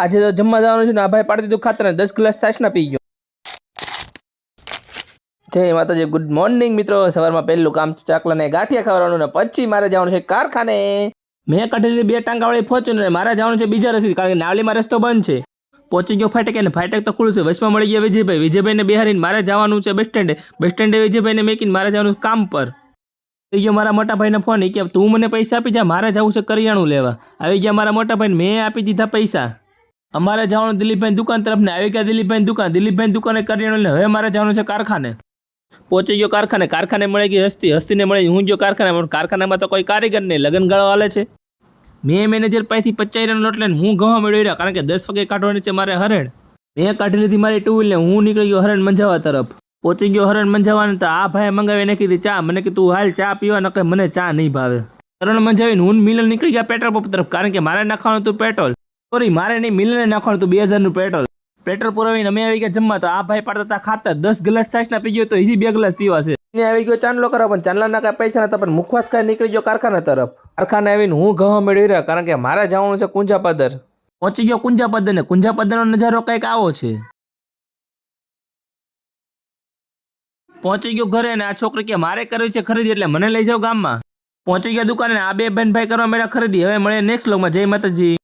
આજે તો જમવા જવાનું છે ને આ ભાઈ પાડી દીધું ખાતર 10 ગ્લાસ છાશના પી ગયો। જય માતાજી, ગુડ મોર્નિંગ મિત્રો। સવારમાં પહેલું કામ છે ચાકલાને ગાંઠિયા ખવડાવવાનું ને પછી મારે જવાનું છે કારખાને। મેં કાઢેલી 2 ટાંગાવાળી ફોર્ચ્યુનર, મારે જવાનું છે બીજા રસ્તે કારણ કે નાવલીમાં રસ્તો બંધ છે। પહોંચી ગયો ફાટક અને ફાટક તો ખુલ્લું છે। વચમાં મળી ગયા વિજયભાઈ, વિજયભાઈને બેહારીને મારે જવાનું છે બસ સ્ટેન્ડે। બસ સ્ટેન્ડે વિજયભાઈને મેકીને મારે જવાનું કામ પર। આવી ગયો મારા મોટા ભાઈનો ફોન, કે તું મને પૈસા આપી જા, મારે જવું છે કરિયાણું લેવા। આવી ગયા મારા મોટા ભાઈને, મેં આપી દીધા પૈસા। અમારે જવાનું દિલીપભાઈ દુકાન તરફ ને આવી ગયા દિલીપભાઈ દુકાન। દિલીપભાઈ દુકાને કરિયાણું લે, હવે મારે જવાનું છે કારખાને। પહોંચી ગયો કારખાને, કારખાને મળી ગઈ હસ્તી, હસ્તીને મળી હું ગયો કારખાને। કારખાનામાં તો કોઈ કારીગર નહીં, લગન ગાળો હાલે છે। મેં મેનેજર પાસેથી 50 નોટ લઈને હું ગવા મેળવી રહ્યા કારણ કે 10 વાગે કાઢવાની છે મારે હરણ। મેં કાઢી લીધી મારી 2 વ્હીલને, હું નીકળી ગયો હરણ મંજાવા તરફ। પહોંચી ગયો હરણ મંજાવાને તો આ ભાઈ મંગાવી નાખી હતી ચા। મને કે તું હાલ ચા પીવા, નકે મને ચા નહીં ભાવે। હરણ મંજાવીને હું મિલન નીકળી ગયા પેટ્રોલ પંપ તરફ કારણ કે મારે નાખવાનું હતું પેટ્રોલ। સોરી, મારે નહીં, મિલને નાખવાનું હતું 2000નું પેટ્રોલ। પેટ્રોલ પુરાવીને અમે આવી ગયા જમવા, તો આ ભાઈ પાડતા હતા ખાતર 10 ગ્લાસ છાશના પી ગયો, તો હજી 2 ગ્લાસ પીવા છે। એને આવી ગયો ચાંદલો કરવા, પણ ચાંદલાના કાંઈ પૈસા નતા, પણ મુખવાસ ખાઈ નીકળી ગયો કારખાના તરફ। કારખાને આવીને હું ઘઉં મેળવી રહ્યા કારણ કે મારે જવાનું છે કુંજાપદર। પહોંચી ગયો કુંજાપદર ને કુંજાપદરનો નજારો કંઈક આવો છે। પહોંચી ગયો ઘરે ને આ છોકરી કે મારે કરવી છે ખરીદી એટલે મને લઈ જાઓ ગામમાં। પહોંચી ગયા દુકાને, આ 2 બેન ભાઈ કરવા મેળા ખરીદી। હવે મળે નેક્સ્ટ વ્લોગમાં। જય માતાજી।